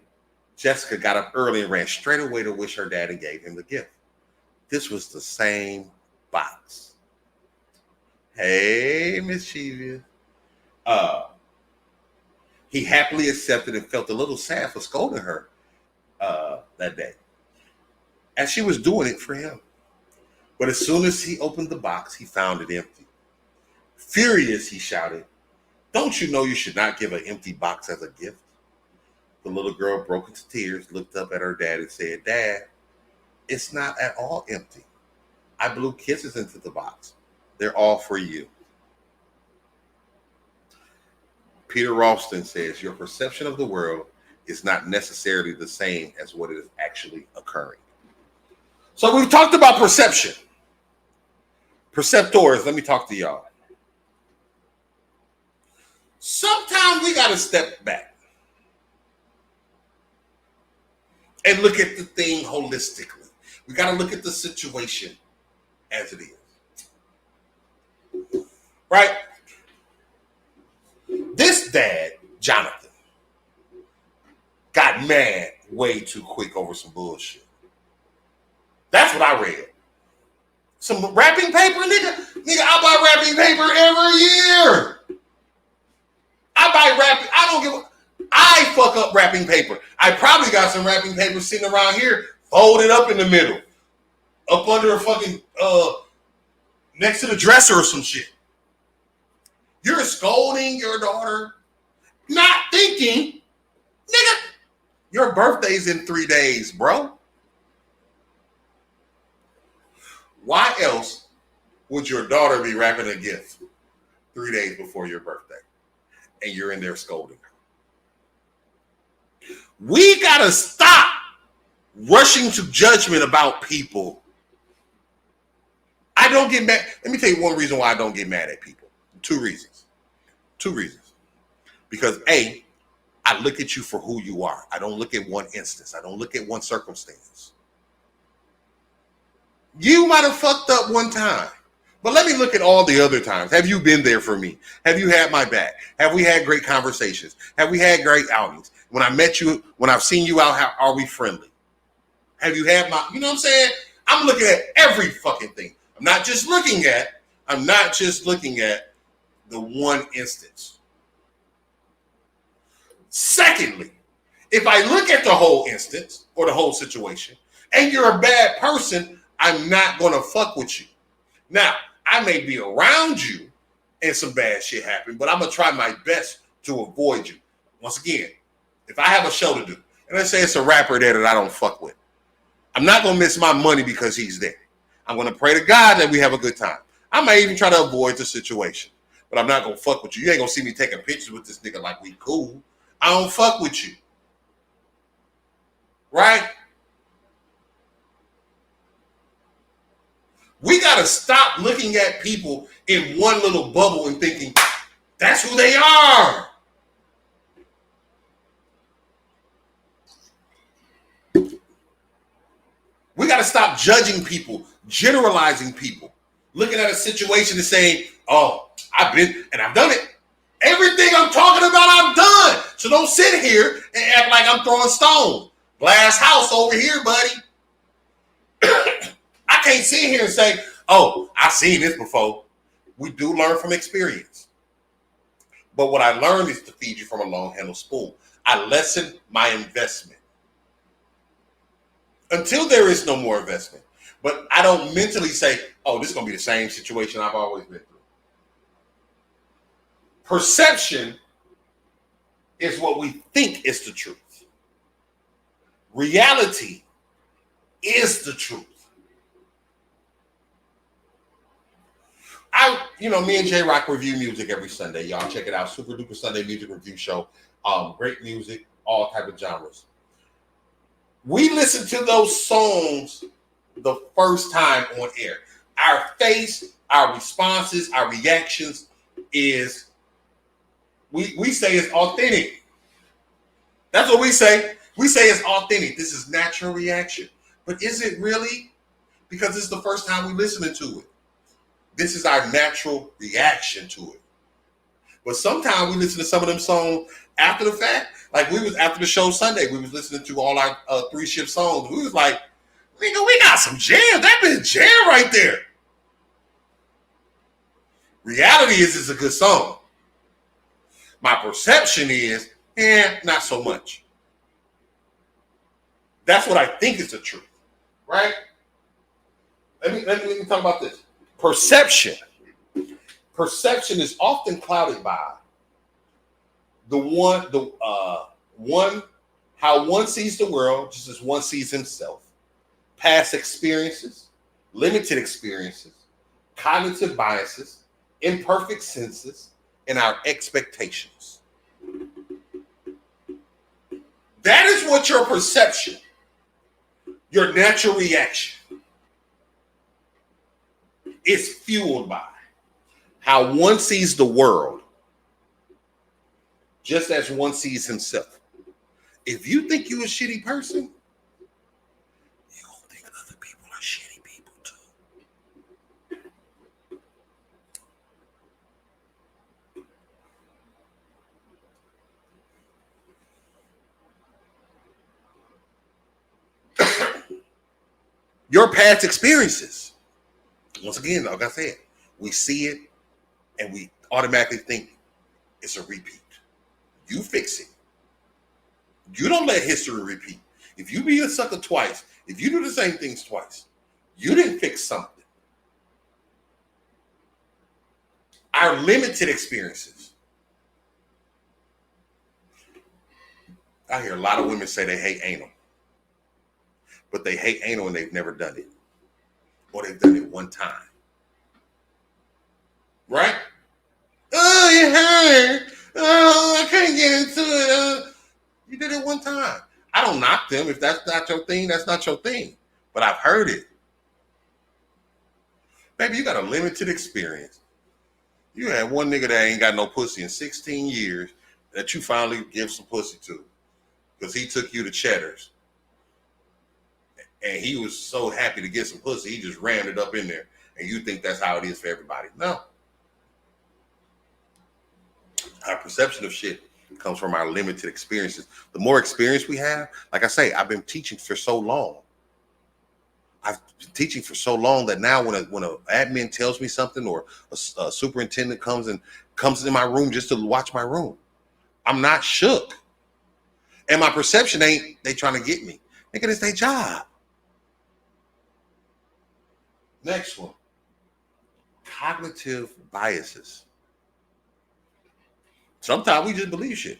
Jessica got up early and ran straight away to wish her dad and gave him the gift. This was the same box. Hey, mischievous. He happily accepted and felt a little sad for scolding her that day, as she was doing it for him. But as soon as he opened the box, he found it empty. Furious, he shouted, "Don't you know you should not give an empty box as a gift?" The little girl broke into tears, looked up at her dad and said, "Dad, it's not at all empty. I blew kisses into the box. They're all for you." Peter Ralston says, your perception of the world is not necessarily the same as what is actually occurring. So we've talked about perception. Perceptors, let me talk to y'all. Sometimes we got to step back and look at the thing holistically. We got to look at the situation as it is. Right? This dad, Jonathan, got mad way too quick over some bullshit. That's what I read. Some wrapping paper, nigga. Nigga, I buy wrapping paper every year. I fuck up wrapping paper. I probably got some wrapping paper sitting around here, folded up in the middle, up under a fucking, next to the dresser or some shit. You're scolding your daughter, not thinking, nigga, your birthday's in 3 days, bro. Why else would your daughter be wrapping a gift 3 days before your birthday and you're in there scolding her? We gotta stop rushing to judgment about people. I don't get mad. Let me tell you one reason why I don't get mad at people. Two reasons. Because A, I look at you for who you are. I don't look at one instance. I don't look at one circumstance. You might have fucked up one time, but let me look at all the other times. Have you been there for me? Have you had my back? Have we had great conversations? Have we had great outings? When I met you, when I've seen you out, how are we friendly? Have you had my, you know what I'm saying? I'm looking at every fucking thing. I'm not just looking at the one instance. Secondly, if I look at the whole instance or the whole situation and you're a bad person, I'm not going to fuck with you. Now, I may be around you and some bad shit happen, but I'm going to try my best to avoid you. Once again, if I have a show to do, and let's say it's a rapper there that I don't fuck with, I'm not going to miss my money because he's there. I'm going to pray to God that we have a good time. I might even try to avoid the situation, but I'm not going to fuck with you. You ain't going to see me taking pictures with this nigga like we cool. I don't fuck with you. Right? We got to stop looking at people in one little bubble and thinking, that's who they are. We got to stop judging people, generalizing people, looking at a situation and saying, oh, I've been and I've done it. Everything I'm talking about, I've done. So don't sit here and act like I'm throwing stones. Glass house over here, buddy. I can't sit here and say, Oh, I've seen this before. We do learn from experience. But what I learned is to feed you from a long-handled spoon. I lessen my investment until there is no more investment. But I don't mentally say, oh, this is going to be the same situation I've always been through. Perception is what we think is the truth. Reality is the truth. Me and J Rock review music every Sunday. Y'all check it out. Super Duper Sunday Music Review Show. Great music, all type of genres. We listen to those songs the first time on air. Our face, our responses, our reactions is we say it's authentic. That's what we say. We say it's authentic. This is natural reaction. But is it really? Because it's the first time we listening to it. This is our natural reaction to it. But sometimes we listen to some of them songs after the fact. Like we was after the show Sunday, we was listening to all our 3-shift songs. We was like, nigga, we got some jam. That been jam right there. Reality is it's a good song. My perception is, not so much. That's what I think is the truth, right? Let me talk about this. Perception is often clouded by how one sees the world, just as one sees himself, past experiences, limited experiences, cognitive biases, imperfect senses, and our expectations. That is what your perception, your natural reaction, is fueled by. How one sees the world, just as one sees himself. If you think you're a shitty person, you're going to think other people are shitty people too. Your past experiences. Once again, like I said, we see it and we automatically think it's a repeat. You fix it. You don't let history repeat. If you be a sucker twice, if you do the same things twice, you didn't fix something. Our limited experiences. I hear a lot of women say they hate anal, but they hate anal and they've never done it. Or they've done it one time. Right? Oh, it hurt. Oh, I can't get into it. You did it one time. I don't knock them. If that's not your thing, that's not your thing. But I've heard it. Baby, you got a limited experience. You had one nigga that ain't got no pussy in 16 years that you finally give some pussy to because he took you to Cheddar's. And he was so happy to get some pussy, he just rammed it up in there. And you think that's how it is for everybody. No. Our perception of shit comes from our limited experiences. The more experience we have, like I say, I've been teaching for so long. I've been teaching for so long that now when an admin tells me something or a superintendent comes in my room just to watch my room, I'm not shook. And my perception ain't they trying to get me. Nigga, it's their job. Next one. Cognitive biases. Sometimes we just believe shit.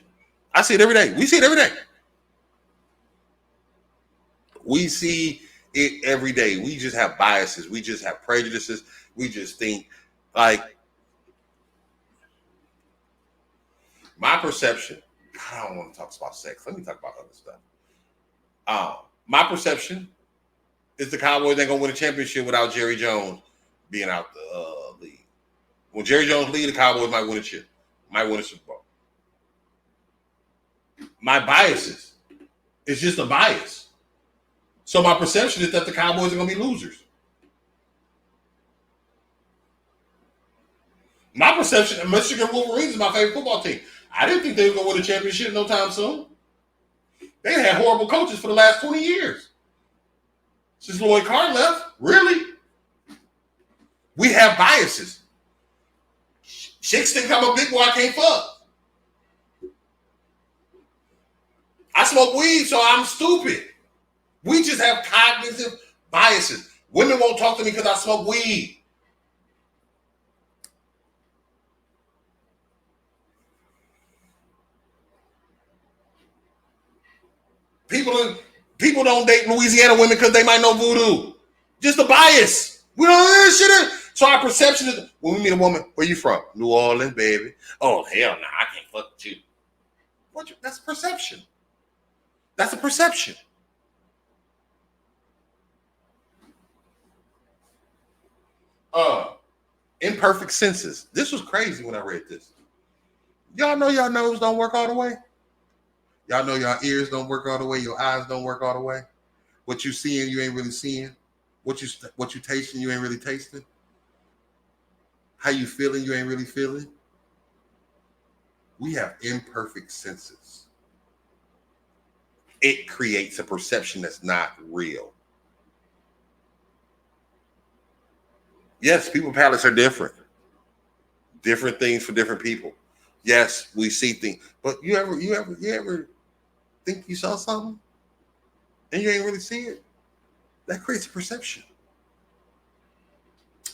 I see it every day. We see it every day. We see it every day. We just have biases. We just have prejudices. We just think like my perception. I don't want to talk about sex. Let me talk about other stuff. My perception is the Cowboys ain't gonna win a championship without Jerry Jones being out the league. When Jerry Jones leaves, the Cowboys might win a chip, might win a Super Bowl. My biases, it's just a bias. So my perception is that the Cowboys are gonna be losers. My perception, Michigan Wolverines is my favorite football team. I didn't think they were gonna win a championship no time soon. They had horrible coaches for the last 20 years. Since Lloyd Carr left, really? We have biases. Chicks think I'm a big boy, I can't fuck. I smoke weed, so I'm stupid. We just have cognitive biases. Women won't talk to me because I smoke weed. People don't date Louisiana women because they might know voodoo. Just a bias. We don't shit. So our perception is when we meet a woman, where you from? New Orleans, baby. Oh hell no, I can't fuck with you. That's perception. That's a perception. Imperfect senses. This was crazy when I read this. Y'all know your nose don't work all the way. Y'all know your ears don't work all the way. Your eyes don't work all the way. What you seeing, you ain't really seeing. What you tasting, you ain't really tasting. How you feeling, you ain't really feeling. We have imperfect senses. It creates a perception that's not real. Yes, people palates are different. Different things for different people. Yes, we see things, but you ever think you saw something and you ain't really see it? That creates a perception.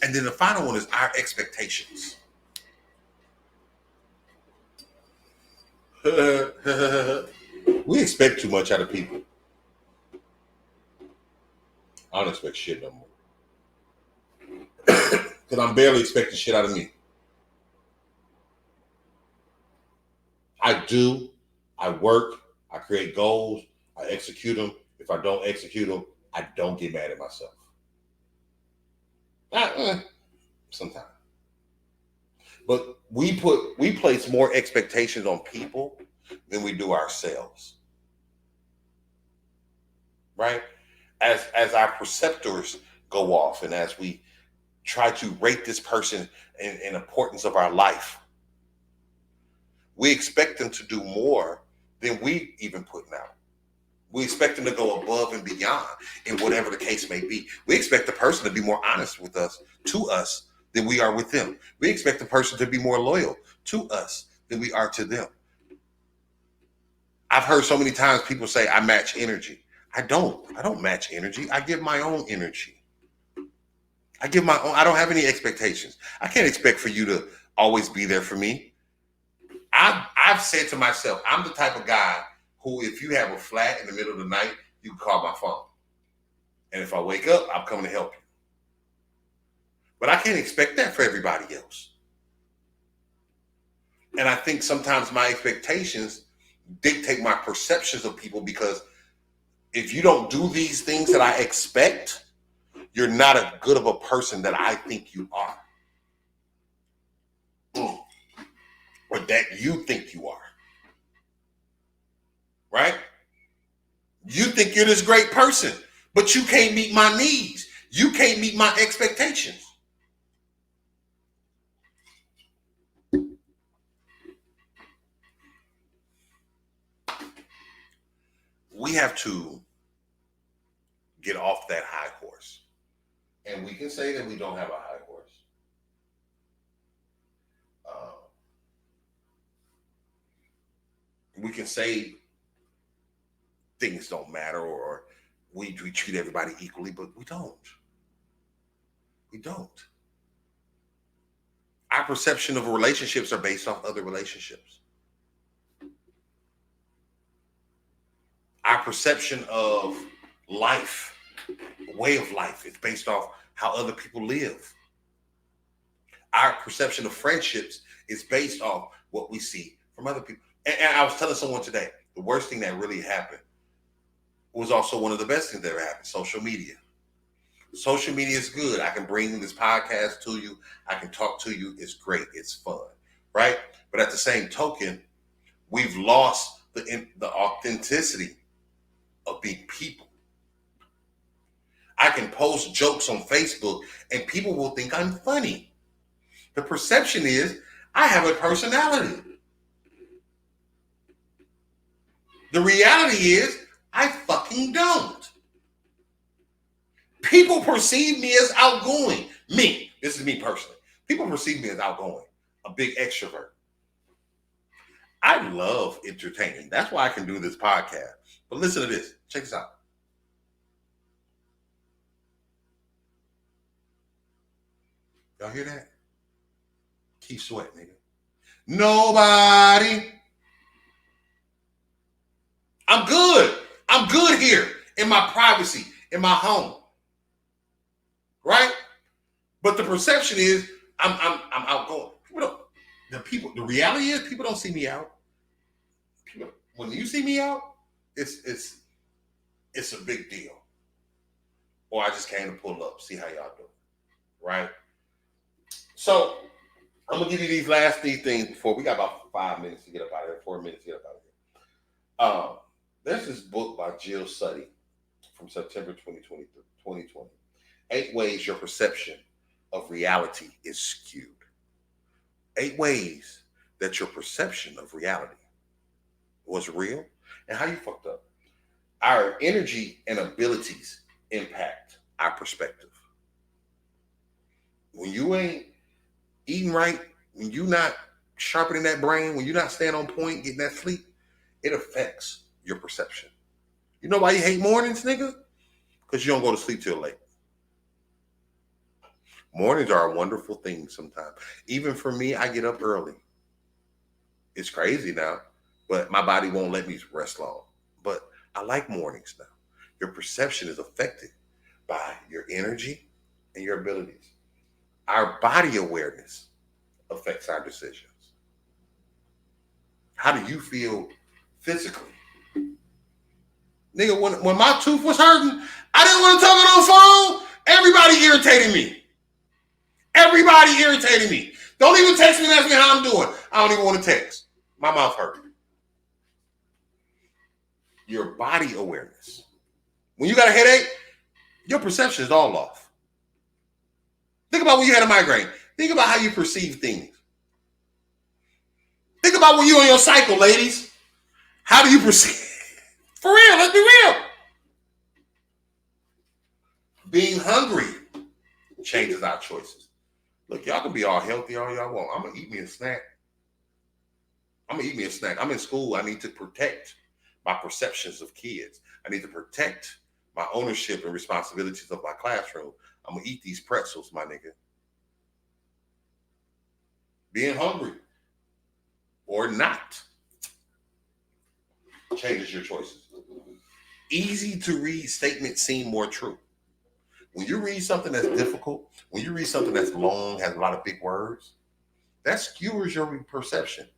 And then the final one is our expectations. We expect too much out of people. I don't expect shit no more. Because I'm barely expecting shit out of me. I work, I create goals, I execute them. If I don't execute them, I don't get mad at myself. Sometimes. But we place more expectations on people than we do ourselves. Right? As our perceptors go off and as we try to rate this person in importance of our life, we expect them to do more than we even putting out. We expect them to go above and beyond in whatever the case may be. We expect the person to be more honest with us, to us, than we are with them. We expect the person to be more loyal to us than we are to them. I've heard so many times people say, I match energy. I don't match energy. I give my own energy. I don't have any expectations. I can't expect for you to always be there for me. I've said to myself, I'm the type of guy who, if you have a flat in the middle of the night, you can call my phone. And if I wake up, I'm coming to help you. But I can't expect that for everybody else. And I think sometimes my expectations dictate my perceptions of people, because if you don't do these things that I expect, you're not as good of a person that I think you are. Or that you think you are. Right? You think you're this great person, but you can't meet my needs. You can't meet my expectations. We have to get off that high horse. And we can say that we don't have a high horse. We can say things don't matter, or we treat everybody equally, but we don't. We don't. Our perception of relationships are based off other relationships. Our perception of life, way of life, is based off how other people live. Our perception of friendships is based off what we see from other people. And I was telling someone today, the worst thing that really happened was also one of the best things that ever happened: social media. Social media is good. I can bring this podcast to you. I can talk to you. It's great. It's fun, right? But at the same token, we've lost the authenticity of being people. I can post jokes on Facebook and people will think I'm funny. The perception is I have a personality. The reality is I fucking don't. People perceive me as outgoing. Me. This is me personally. People perceive me as outgoing, a big extrovert. I love entertaining. That's why I can do this podcast. But listen to this. Check this out. Y'all hear that? Keep sweating, nigga. Nobody. I'm good. I'm good here in my privacy, in my home. Right? But the perception is I'm outgoing. The reality is people don't see me out. People, when you see me out, it's a big deal. Or I just came to pull up, see how y'all doing. Right? So I'm gonna give you these last three things before we got about 5 minutes to get up out of here, 4 minutes to get up out of here. There's this book by Jill Suttie from September 2020. 8 ways your perception of reality is skewed. 8 ways that your perception of reality was real and how you fucked up. Our energy and abilities impact our perspective. When you ain't eating right, when you not sharpening that brain, when you're not staying on point, getting that sleep, it affects your perception. You know why you hate mornings, nigga? Because you don't go to sleep till late. Mornings are a wonderful thing sometimes. Even for me, I get up early. It's crazy now, but my body won't let me rest long. But I like mornings now. Your perception is affected by your energy and your abilities. Our body awareness affects our decisions. How do you feel physically? Nigga, when my tooth was hurting, I didn't want to talk on the phone. Everybody irritated me. Everybody irritated me. Don't even text me and ask me how I'm doing. I don't even want to text. My mouth hurt. Your body awareness. When you got a headache, your perception is all off. Think about when you had a migraine. Think about how you perceive things. Think about when you're on your cycle, ladies. How do you perceive? For real, let's be real. Being hungry changes our choices. Look, y'all can be all healthy all y'all want. I'm going to eat me a snack. I'm in school. I need to protect my perceptions of kids. I need to protect my ownership and responsibilities of my classroom. I'm going to eat these pretzels, my nigga. Being hungry or not changes your choices. Easy to read statements seem more true. When you read something that's difficult, when you read something that's long, has a lot of big words, that skewers your perception.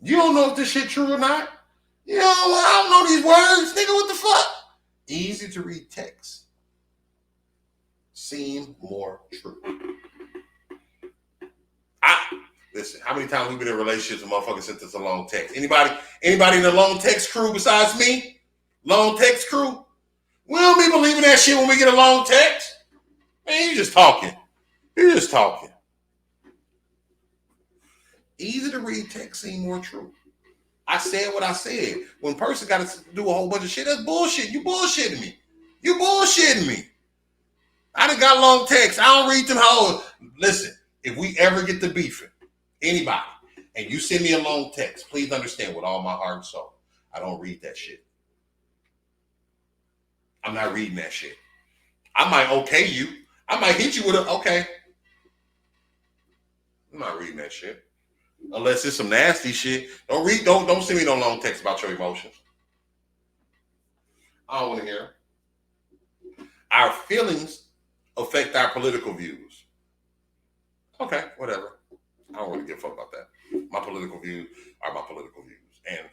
You don't know if this shit true or not. You know, I don't know these words. Nigga, what the fuck? Easy to read text seem more true. Listen, how many times we've been in relationships and motherfuckers sent us a long text? Anybody in the long text crew besides me? Long text crew? We don't be believing that shit when we get a long text. Man, you're just talking. Easy to read text seem more true. I said what I said. When a person got to do a whole bunch of shit, that's bullshit. You bullshitting me. I done got long texts. I don't read them whole. Listen, if we ever get to beefing, anybody, and you send me a long text, please understand with all my heart and soul, I don't read that shit. I'm not reading that shit. I might okay you. I might hit you with a okay. I'm not reading that shit. Unless it's some nasty shit. Don't send me no long text about your emotions. I don't want to hear. Our feelings affect our political views. Okay, whatever. I don't really give a fuck about that. My political views are my political views. And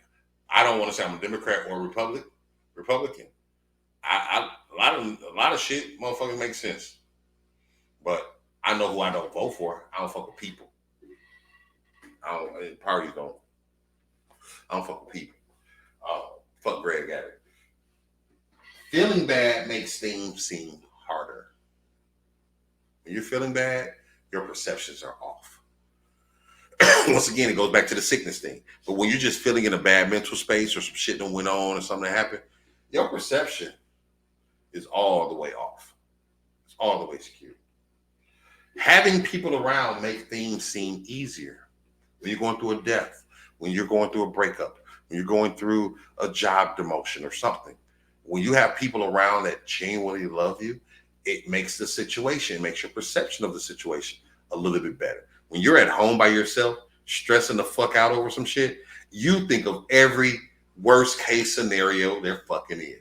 I don't want to say I'm a Democrat or a Republican. A lot of shit motherfucking makes sense. But I know who I don't vote for. I don't fuck with people. Parties don't. I don't fuck with people. Fuck Greg at it. Feeling bad makes things seem harder. When you're feeling bad, your perceptions are off. Once again, it goes back to the sickness thing. But when you're just feeling in a bad mental space or some shit that went on or something that happened, your perception is all the way off. all the way secured. Having people around make things seem easier. When you're going through a death, when you're going through a breakup, when you're going through a job demotion or something, when you have people around that genuinely love you, it makes the situation, makes your perception of the situation a little bit better. When you're at home by yourself, stressing the fuck out over some shit, you think of every worst case scenario there fucking is.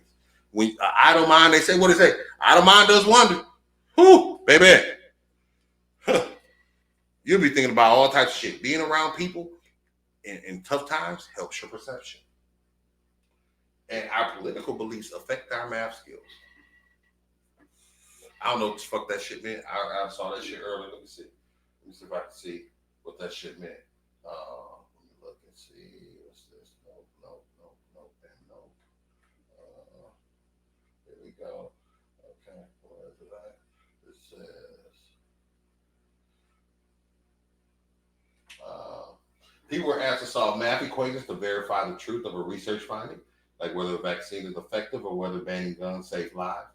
When idle mind, they say, what they say? Idle mind does wonder. Whoo, baby. You'll be thinking about all types of shit. Being around people in tough times helps your perception. And our political beliefs affect our math skills. I don't know what the fuck that shit meant. I saw that shit earlier. Let me see. Let me see if I can see what that shit meant. Let me look and see. What's this? Nope, and nope. Here we go. Okay, where is it at? It says, people were asked to solve math equations to verify the truth of a research finding, like whether the vaccine is effective or whether banning guns saves lives.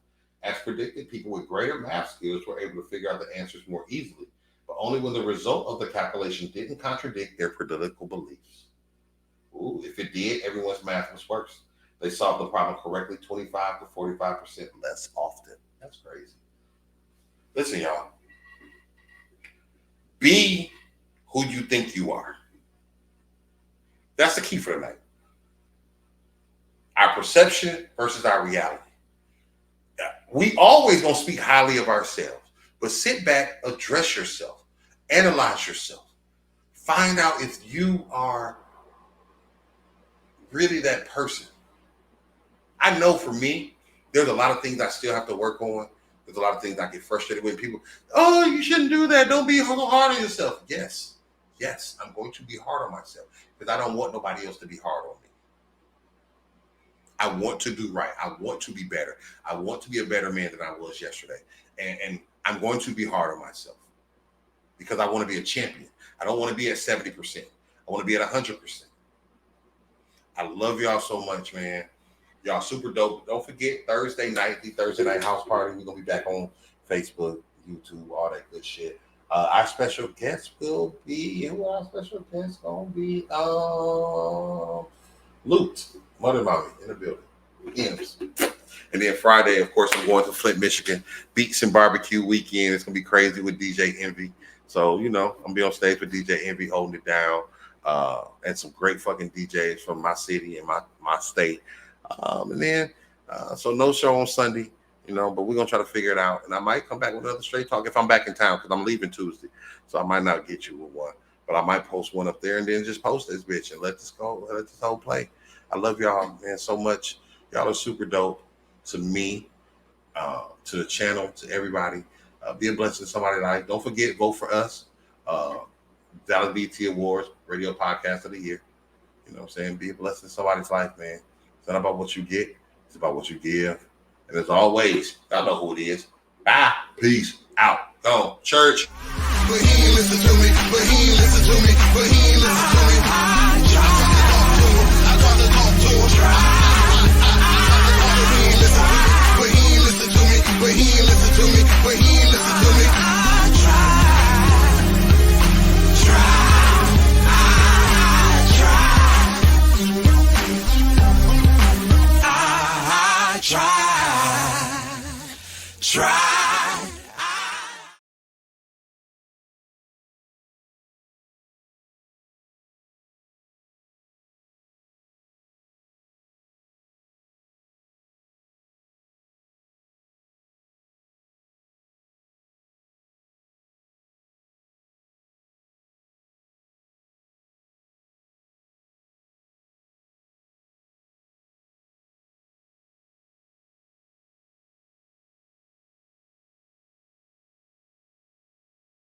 As predicted, people with greater math skills were able to figure out the answers more easily, but only when the result of the calculation didn't contradict their political beliefs. Ooh, if it did, everyone's math was worse. They solved the problem correctly 25 to 45% less often. That's crazy. Listen, y'all. Be who you think you are. That's the key for tonight. Our perception versus our reality. We always gonna speak highly of ourselves, but sit back, address yourself, analyze yourself, find out if you are really that person. I know for me, there's a lot of things I still have to work on. There's a lot of things I get frustrated with. People, oh, you shouldn't do that. Don't be so hard on yourself. Yes, I'm going to be hard on myself because I don't want nobody else to be hard on me. I want to do right. I want to be better. I want to be a better man than I was yesterday. And I'm going to be hard on myself because I want to be a champion. I don't want to be at 70%. I want to be at 100%. I love y'all so much, man. Y'all super dope. Don't forget Thursday night, the Thursday night house party. We're going to be back on Facebook, YouTube, all that good shit. Our special guest will be, our special guest going to be Loot, Mother Mommy in the building. Hymns. And then Friday, of course, I'm going to Flint, Michigan. Beats and barbecue weekend. It's going to be crazy with DJ Envy. So, I'm going to be on stage with DJ Envy holding it down. And some great fucking DJs from my city and my state. And then, so no show on Sunday, but we're going to try to figure it out. And I might come back with another straight talk if I'm back in town because I'm leaving Tuesday. So I might not get you with one. But I might post one up there and then just post this bitch and let this go. Let this whole play. I love y'all, man, so much. Y'all are super dope to me, to the channel, to everybody. Be a blessing to somebody tonight. Don't forget, vote for us. Dallas BT Awards, Radio Podcast of the Year. You know what I'm saying? Be a blessing to somebody's life, man. It's not about what you get. It's about what you give. And as always, y'all know who it is. Bye. Peace out. Go. Church.
But he ain't listen to me. But he ain't listen to me. But he ain't listen to me. I tried to talk to him. But he ain't listen to me. But he ain't listen to me. But he ain't listen to me. But he ain't listen to me. Try.